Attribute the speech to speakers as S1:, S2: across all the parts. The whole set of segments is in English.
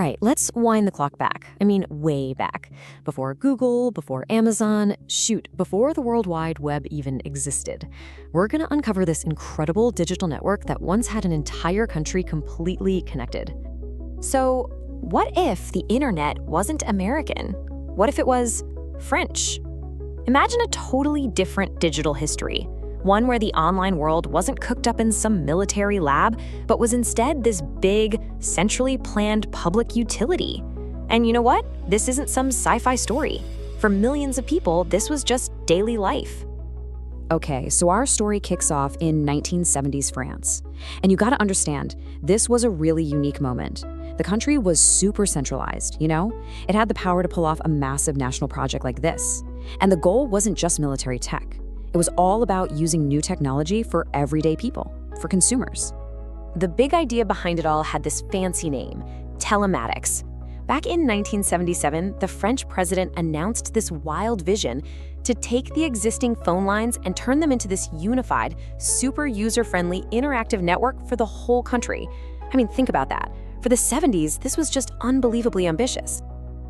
S1: right, let's wind the clock back. I mean, way back. Before Google, before Amazon, shoot, before the World Wide Web even existed. We're going to uncover this incredible digital network that once had an entire country completely connected.
S2: So, what if the internet wasn't American? What if it was French? Imagine a totally different digital history. One where the online world wasn't cooked up in some military lab, but was instead this big, centrally planned public utility. And you know what? This isn't some sci-fi story. For millions of people, this was just daily life.
S1: Okay, so our story kicks off in 1970s France. And you gotta understand, this was a really unique moment. The country was super centralized, you know? It had the power to pull off a massive national project like this. And the goal wasn't just military tech. It was all about using new technology for everyday people, for consumers.
S2: The big idea behind it all had this fancy name, telematics. Back in 1977, the French president announced this wild vision to take the existing phone lines and turn them into this unified, super user-friendly, interactive network for the whole country. I mean, think about that. For the 70s, this was just unbelievably ambitious.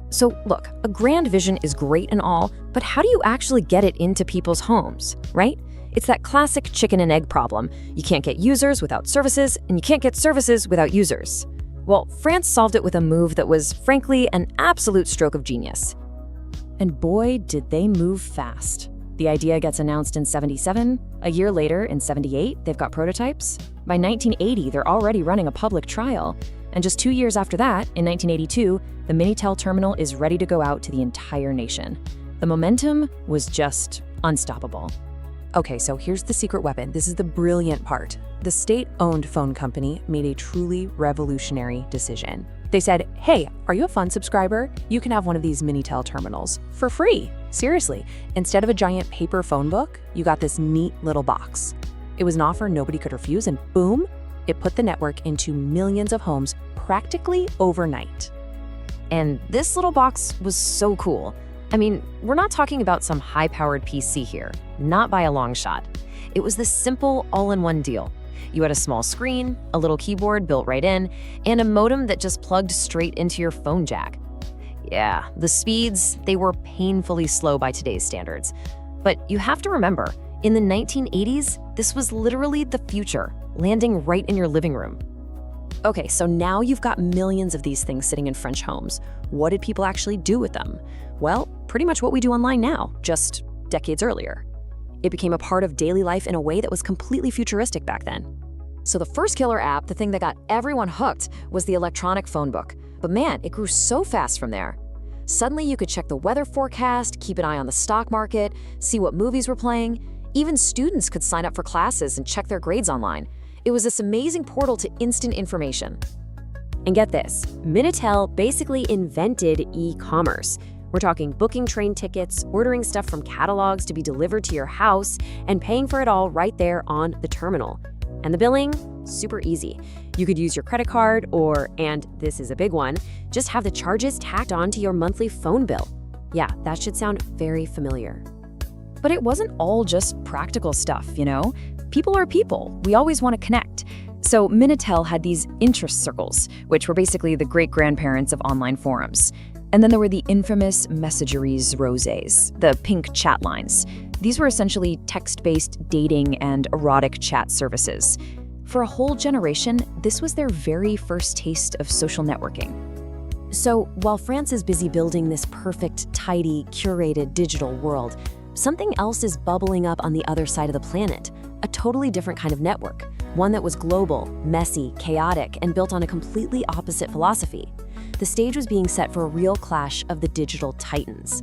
S1: So look, a grand vision is great and all, but how do you actually get it into people's homes, right? It's that classic chicken and egg problem. You can't get users without services, and you can't get services without users. Well, France solved it with a move that was, frankly, an absolute stroke of genius. And boy, did they move fast. The idea gets announced in 77. A year later, in 78, they've got prototypes. By 1980, they're already running a public trial. And just 2 years after that, in 1982, the Minitel terminal is ready to go out to the entire nation. The momentum was just unstoppable. Okay, so here's the secret weapon. This is the brilliant part. The state-owned phone company made a truly revolutionary decision. They said, hey, are you a fun subscriber? You can have one of these Minitel terminals for free. Seriously, instead of a giant paper phone book, you got this neat little box. It was an offer nobody could refuse, and boom, it put the network into millions of homes practically overnight.
S2: And this little box was so cool. I mean, we're not talking about some high-powered PC here, not by a long shot. It was this simple all-in-one deal. You had a small screen, a little keyboard built right in, and a modem that just plugged straight into your phone jack. Yeah, the speeds, they were painfully slow by today's standards. But you have to remember, in the 1980s, this was literally the future, landing right in your living room.
S1: Okay, so now you've got millions of these things sitting in French homes. What did people actually do with them? Well, pretty much what we do online now, just decades earlier. It became a part of daily life in a way that was completely futuristic back then. So the first killer app, the thing that got everyone hooked, was the electronic phone book. But man, it grew so fast from there. Suddenly you could check the weather forecast, keep an eye on the stock market, see what movies were playing. Even students could sign up for classes and check their grades online. It was this amazing portal to instant information. And get this, Minitel basically invented e-commerce. We're talking booking train tickets, ordering stuff from catalogs to be delivered to your house, and paying for it all right there on the terminal. And the billing? Super easy. You could use your credit card or, and this is a big one, just have the charges tacked onto your monthly phone bill. Yeah, that should sound very familiar. But it wasn't all just practical stuff, you know? People are people. We always want to connect. So Minitel had these interest circles, which were basically the great-grandparents of online forums. And then there were the infamous Messageries Rosés, the pink chat lines. These were essentially text-based dating and erotic chat services. For a whole generation, this was their very first taste of social networking. So while France is busy building this perfect, tidy, curated digital world, something else is bubbling up on the other side of the planet, a totally different kind of network, one that was global, messy, chaotic, and built on a completely opposite philosophy. The stage was being set for a real clash of the digital titans.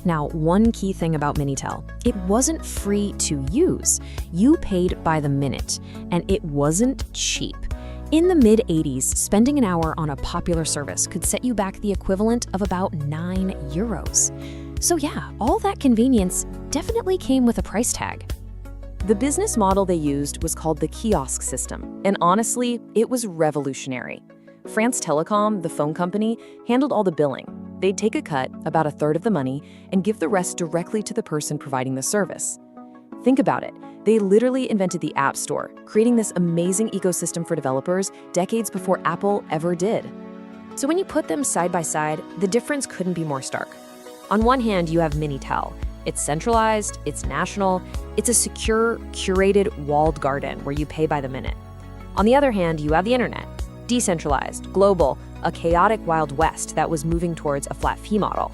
S1: Now, one key thing about Minitel, it wasn't free to use. You paid by the minute, and it wasn't cheap. In the mid-80s, spending an hour on a popular service could set you back the equivalent of about €9. So yeah, all that convenience definitely came with a price tag. The business model they used was called the Kiosk system, and honestly, it was revolutionary. France Telecom, the phone company, handled all the billing. They'd take a cut, about a third of the money, and give the rest directly to the person providing the service. Think about it. They literally invented the App Store, creating this amazing ecosystem for developers decades before Apple ever did. So when you put them side by side, the difference couldn't be more stark. On one hand, you have Minitel. It's centralized, it's national, it's a secure, curated, walled garden where you pay by the minute. On the other hand, you have the internet. Decentralized, global, a chaotic Wild West that was moving towards a flat fee model.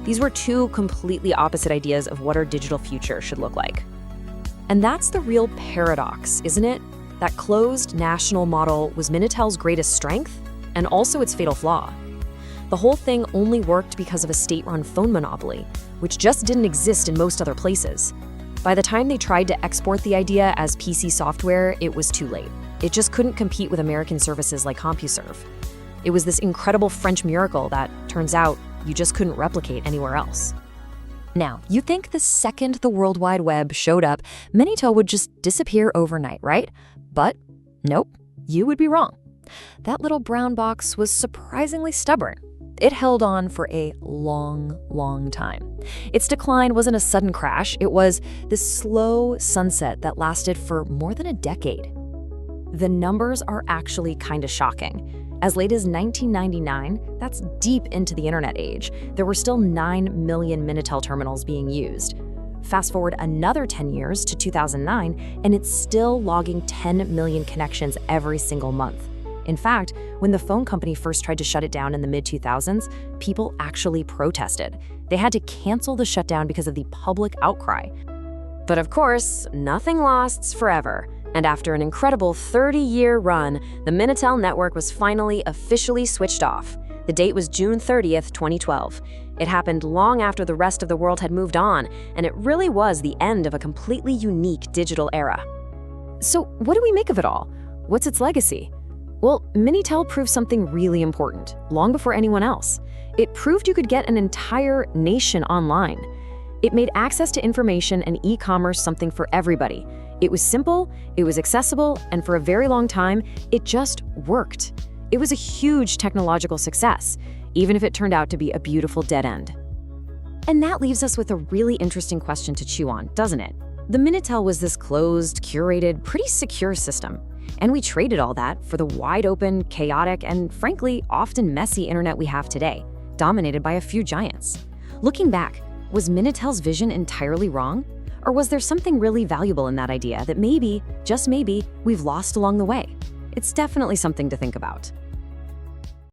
S1: These were two completely opposite ideas of what our digital future should look like. And that's the real paradox, isn't it? That closed national model was Minitel's greatest strength and also its fatal flaw. The whole thing only worked because of a state-run phone monopoly, which just didn't exist in most other places. By the time they tried to export the idea as PC software, it was too late. It just couldn't compete with American services like CompuServe. It was this incredible French miracle that, turns out, you just couldn't replicate anywhere else. Now, you think the second the World Wide Web showed up, Minitel would just disappear overnight, right? But nope, you would be wrong. That little brown box was surprisingly stubborn. It held on for a long, long time. Its decline wasn't a sudden crash, it was this slow sunset that lasted for more than a decade. The numbers are actually kind of shocking. As late as 1999, that's deep into the internet age, there were still 9 million Minitel terminals being used. Fast forward another 10 years to 2009, and it's still logging 10 million connections every single month. In fact, when the phone company first tried to shut it down in the mid-2000s, people actually protested. They had to cancel the shutdown because of the public outcry. But of course, nothing lasts forever. And after an incredible 30-year run, the Minitel network was finally officially switched off. The date was June 30th, 2012. It happened long after the rest of the world had moved on, and it really was the end of a completely unique digital era. So what do we make of it all? What's its legacy? Well, Minitel proved something really important, long before anyone else. It proved you could get an entire nation online. It made access to information and e-commerce something for everybody. It was simple, it was accessible, and for a very long time, it just worked. It was a huge technological success, even if it turned out to be a beautiful dead end. And that leaves us with a really interesting question to chew on, doesn't it? The Minitel was this closed, curated, pretty secure system. And we traded all that for the wide open, chaotic, and frankly, often messy internet we have today, dominated by a few giants. Looking back, was Minitel's vision entirely wrong? Or was there something really valuable in that idea that maybe, just maybe, we've lost along the way? It's definitely something to think about.